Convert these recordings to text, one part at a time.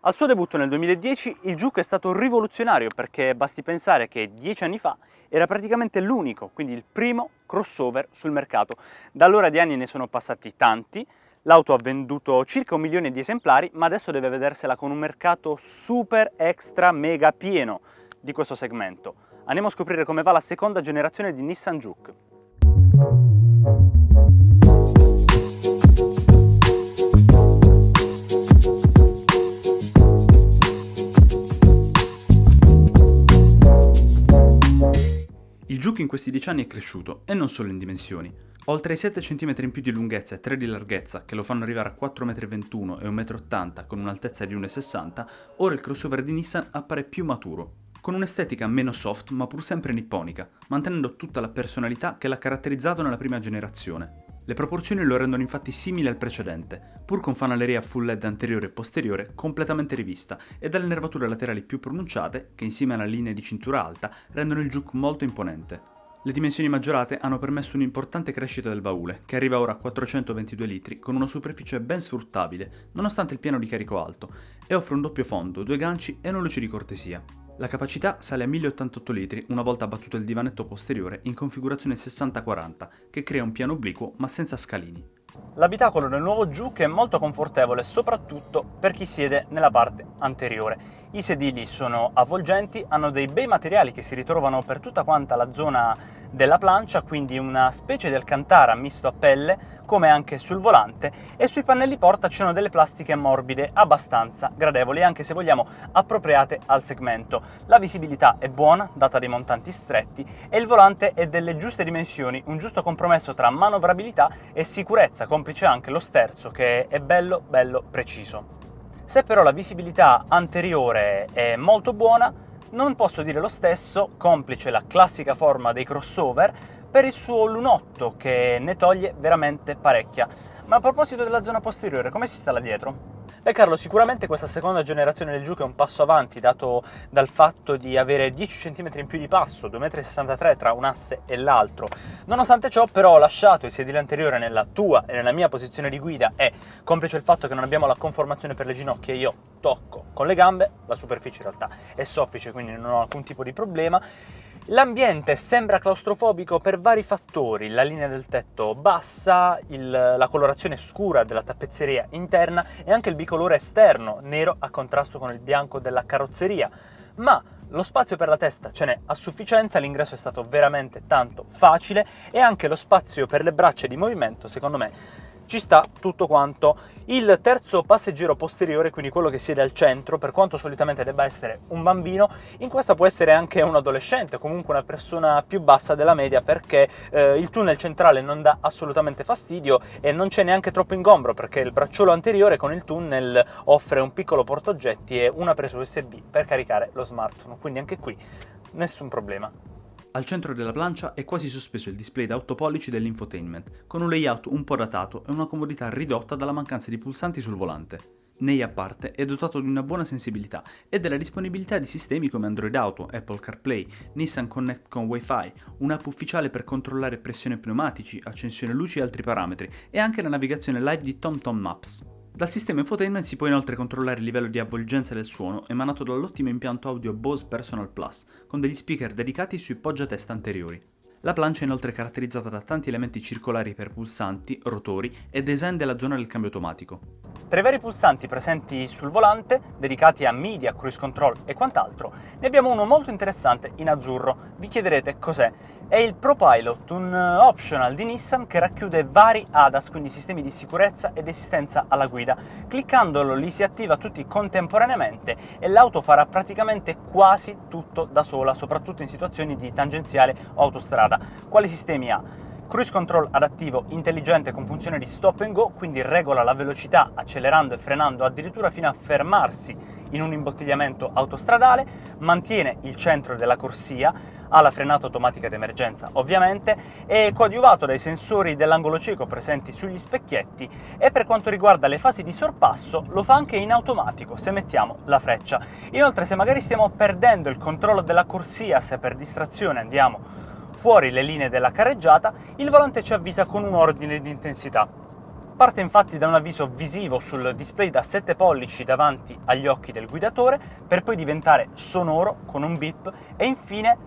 Al suo debutto nel 2010 il Juke è stato rivoluzionario perché basti pensare che 10 anni fa era praticamente l'unico, quindi il primo crossover sul mercato. Da allora di anni ne sono passati tanti, l'auto ha venduto circa 1 milione di esemplari, ma adesso deve vedersela con un mercato super extra mega pieno di questo segmento. Andiamo a scoprire come va la seconda generazione di Nissan Juke. Il Juke in questi 10 anni è cresciuto, e non solo in dimensioni. Oltre ai 7 cm in più di lunghezza e 3 di larghezza, che lo fanno arrivare a 4,21 m e 1,80 m con un'altezza di 1,60 m, ora il crossover di Nissan appare più maturo, con un'estetica meno soft ma pur sempre nipponica, mantenendo tutta la personalità che l'ha caratterizzato nella prima generazione. Le proporzioni lo rendono infatti simile al precedente, pur con fanaleria full LED anteriore e posteriore completamente rivista e dalle nervature laterali più pronunciate, che insieme alla linea di cintura alta rendono il Juke molto imponente. Le dimensioni maggiorate hanno permesso un'importante crescita del baule, che arriva ora a 422 litri con una superficie ben sfruttabile, nonostante il piano di carico alto, e offre un doppio fondo, 2 ganci e una luce di cortesia. La capacità sale a 1088 litri una volta abbattuto il divanetto posteriore in configurazione 60-40, che crea un piano obliquo ma senza scalini. L'abitacolo del nuovo Juke è molto confortevole, soprattutto per chi siede nella parte anteriore. I sedili sono avvolgenti, hanno dei bei materiali che si ritrovano per tutta quanta la zona della plancia, quindi una specie di alcantara misto a pelle, come anche sul volante, e sui pannelli porta ci sono delle plastiche morbide abbastanza gradevoli, anche se vogliamo appropriate al segmento. La visibilità è buona, data dai montanti stretti, e il volante è delle giuste dimensioni, un giusto compromesso tra manovrabilità e sicurezza, complice anche lo sterzo che è bello preciso. Se però la visibilità anteriore è molto buona, non posso dire lo stesso, complice la classica forma dei crossover, per il suo lunotto che ne toglie veramente parecchia. Ma a proposito della zona posteriore, come si sta là dietro? Beh Carlo, sicuramente questa seconda generazione del Juke è un passo avanti, dato dal fatto di avere 10 cm in più di passo, 2,63 m tra un asse e l'altro. Nonostante ciò però ho lasciato il sedile anteriore nella tua e nella mia posizione di guida e, complice il fatto che non abbiamo la conformazione per le ginocchia, io tocco con le gambe, la superficie in realtà è soffice quindi non ho alcun tipo di problema. L'ambiente sembra claustrofobico per vari fattori, la linea del tetto bassa, la colorazione scura della tappezzeria interna e anche il bicolore esterno, nero a contrasto con il bianco della carrozzeria, ma lo spazio per la testa ce n'è a sufficienza, l'ingresso è stato veramente tanto facile e anche lo spazio per le braccia di movimento, secondo me, ci sta tutto quanto. Il terzo passeggero posteriore, quindi quello che siede al centro, per quanto solitamente debba essere un bambino, in questa può essere anche un adolescente, comunque una persona più bassa della media, perché il tunnel centrale non dà assolutamente fastidio e non c'è neanche troppo ingombro, perché il bracciolo anteriore con il tunnel offre un piccolo portaoggetti e una presa USB per caricare lo smartphone, quindi anche qui nessun problema. Al centro della plancia è quasi sospeso il display da 8 pollici dell'infotainment, con un layout un po' datato e una comodità ridotta dalla mancanza di pulsanti sul volante. Nei a parte è dotato di una buona sensibilità e della disponibilità di sistemi come Android Auto, Apple CarPlay, Nissan Connect con Wi-Fi, un'app ufficiale per controllare pressione pneumatici, accensione luci e altri parametri, e anche la navigazione live di TomTom Maps. Dal sistema infotainment si può inoltre controllare il livello di avvolgenza del suono emanato dall'ottimo impianto audio Bose Personal Plus, con degli speaker dedicati sui poggiatesta anteriori. La plancia è inoltre caratterizzata da tanti elementi circolari per pulsanti, rotori e design della zona del cambio automatico. Tra i vari pulsanti presenti sul volante, dedicati a media, cruise control e quant'altro, ne abbiamo uno molto interessante in azzurro. Vi chiederete cos'è? È il ProPilot, un optional di Nissan che racchiude vari ADAS, quindi sistemi di sicurezza ed assistenza alla guida. Cliccandolo li si attiva tutti contemporaneamente e l'auto farà praticamente quasi tutto da sola, soprattutto in situazioni di tangenziale o autostrada. Quali sistemi ha? Cruise control adattivo intelligente con funzione di stop and go, quindi regola la velocità accelerando e frenando addirittura fino a fermarsi in un imbottigliamento autostradale, mantiene il centro della corsia, ha la frenata automatica d'emergenza ovviamente, è coadiuvato dai sensori dell'angolo cieco presenti sugli specchietti e per quanto riguarda le fasi di sorpasso lo fa anche in automatico se mettiamo la freccia. Inoltre, se magari stiamo perdendo il controllo della corsia, se per distrazione andiamo fuori le linee della carreggiata, il volante ci avvisa con un ordine di intensità. Parte infatti da un avviso visivo sul display da 7 pollici davanti agli occhi del guidatore, per poi diventare sonoro con un beep e infine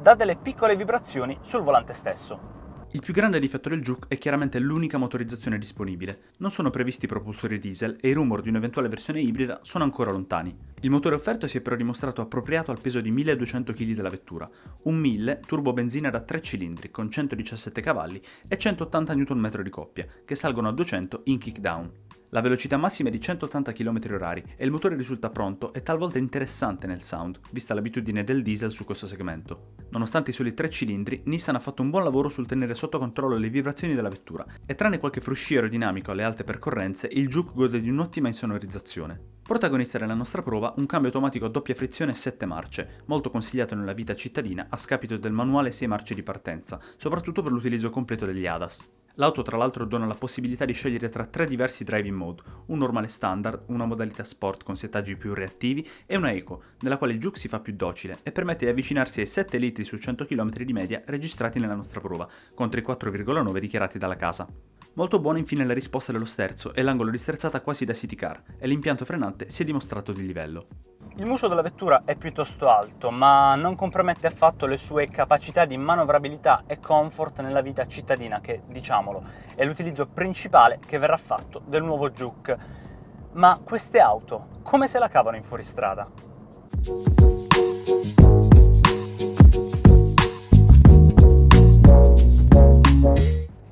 dà delle piccole vibrazioni sul volante stesso. Il più grande difetto del Juke è chiaramente l'unica motorizzazione disponibile. Non sono previsti propulsori diesel e i rumor di un'eventuale versione ibrida sono ancora lontani. Il motore offerto si è però dimostrato appropriato al peso di 1200 kg della vettura, un 1000 turbo benzina da 3 cilindri con 117 cavalli e 180 Nm di coppia, che salgono a 200 in kickdown. La velocità massima è di 180 km/h e il motore risulta pronto e talvolta interessante nel sound, vista l'abitudine del diesel su questo segmento. Nonostante i soli 3 cilindri, Nissan ha fatto un buon lavoro sul tenere sotto controllo le vibrazioni della vettura e tranne qualche fruscio aerodinamico alle alte percorrenze, il Juke gode di un'ottima insonorizzazione. Protagonista della nostra prova, un cambio automatico a doppia frizione 7 marce, molto consigliato nella vita cittadina a scapito del manuale 6 marce di partenza, soprattutto per l'utilizzo completo degli ADAS. L'auto tra l'altro dona la possibilità di scegliere tra 3 diversi driving mode, un normale standard, una modalità sport con settaggi più reattivi e una eco, nella quale il Juke si fa più docile e permette di avvicinarsi ai 7 litri su 100 km di media registrati nella nostra prova, contro i 4,9 dichiarati dalla casa. Molto buona infine la risposta dello sterzo e l'angolo di sterzata quasi da city car, e l'impianto frenante si è dimostrato di livello. Il muso della vettura è piuttosto alto, ma non compromette affatto le sue capacità di manovrabilità e comfort nella vita cittadina, che, diciamolo, è l'utilizzo principale che verrà fatto del nuovo Juke. Ma queste auto, come se la cavano in fuoristrada?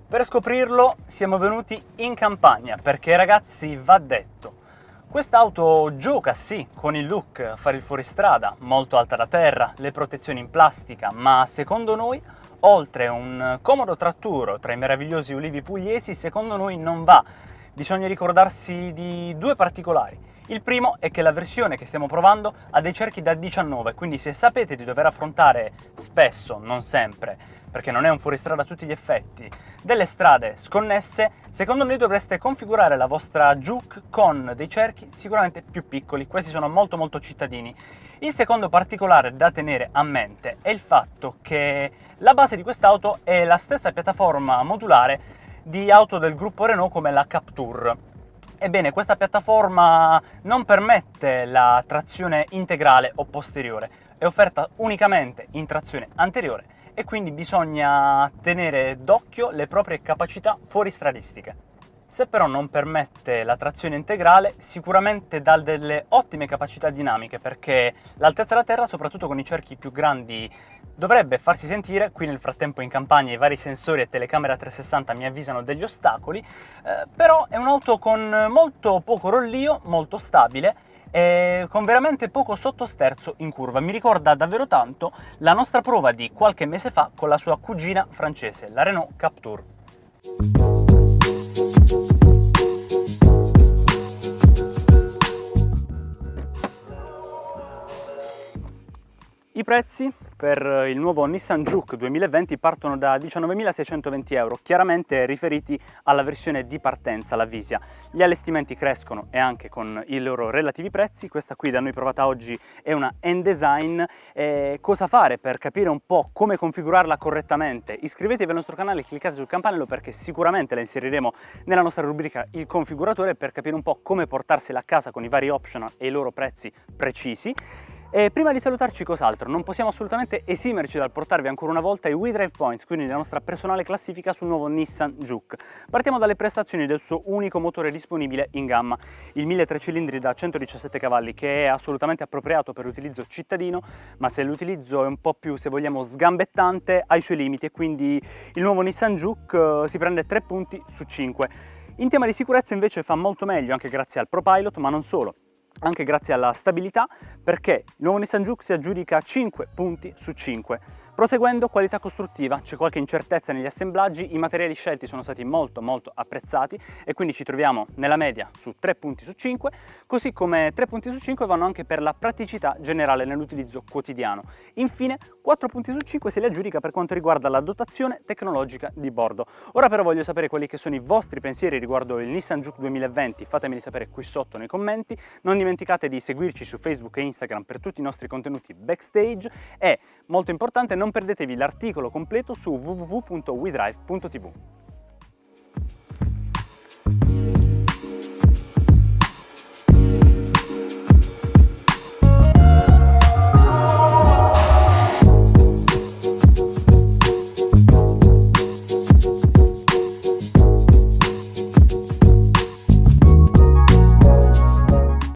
Per scoprirlo siamo venuti in campagna, perché ragazzi va detto, quest'auto gioca sì con il look, fare il fuoristrada, molto alta da terra, le protezioni in plastica, ma secondo noi, oltre un comodo tratturo tra i meravigliosi ulivi pugliesi, secondo noi non va. Bisogna ricordarsi di due particolari. Il primo è che la versione che stiamo provando ha dei cerchi da 19, quindi se sapete di dover affrontare spesso, non sempre, perché non è un fuoristrada a tutti gli effetti, delle strade sconnesse, secondo noi dovreste configurare la vostra Juke con dei cerchi sicuramente più piccoli. Questi sono molto cittadini. Il secondo particolare da tenere a mente è il fatto che la base di quest'auto è la stessa piattaforma modulare di auto del gruppo Renault come la Captur. Ebbene, questa piattaforma non permette la trazione integrale o posteriore, è offerta unicamente in trazione anteriore e quindi bisogna tenere d'occhio le proprie capacità fuoristradistiche. Se però non permette la trazione integrale, sicuramente dà delle ottime capacità dinamiche, perché l'altezza da terra, soprattutto con i cerchi più grandi, dovrebbe farsi sentire. Qui nel frattempo in campagna i vari sensori e telecamera a 360 mi avvisano degli ostacoli, però è un'auto con molto poco rollio, molto stabile e con veramente poco sottosterzo in curva. Mi ricorda davvero tanto la nostra prova di qualche mese fa con la sua cugina francese, la Renault Captur. I prezzi per il nuovo Nissan Juke 2020 partono da 19.620 euro, chiaramente riferiti alla versione di partenza, la Visia. Gli allestimenti crescono e anche con i loro relativi prezzi. Questa qui da noi provata oggi è una N-Design. Cosa fare per capire un po' come configurarla correttamente? Iscrivetevi al nostro canale e cliccate sul campanello, perché sicuramente la inseriremo nella nostra rubrica Il Configuratore, per capire un po' come portarsela a casa con i vari optional e i loro prezzi precisi. E prima di salutarci, cos'altro? Non possiamo assolutamente esimerci dal portarvi ancora una volta i WeDrive Points, quindi la nostra personale classifica sul nuovo Nissan Juke. Partiamo dalle prestazioni del suo unico motore disponibile in gamma, il 1.3 cilindri da 117 cavalli, che è assolutamente appropriato per l'utilizzo cittadino, ma se l'utilizzo è un po' più, se vogliamo, sgambettante, ha i suoi limiti, e quindi il nuovo Nissan Juke si prende 3 punti su 5. In tema di sicurezza invece fa molto meglio, anche grazie al ProPilot, ma non solo. Anche grazie alla stabilità, perché il nuovo Nissan Juke si aggiudica 5 punti su 5. Proseguendo, qualità costruttiva, c'è qualche incertezza negli assemblaggi, i materiali scelti sono stati molto apprezzati e quindi ci troviamo nella media su 3 punti su 5, così come 3 punti su 5 vanno anche per la praticità generale nell'utilizzo quotidiano. Infine 4 punti su 5 se li aggiudica per quanto riguarda la dotazione tecnologica di bordo. Ora però voglio sapere quelli che sono i vostri pensieri riguardo il Nissan Juke 2020, fatemeli sapere qui sotto nei commenti. Non dimenticate di seguirci su Facebook e Instagram per tutti i nostri contenuti backstage e, molto importante, non perdetevi l'articolo completo su www.wedrive.tv.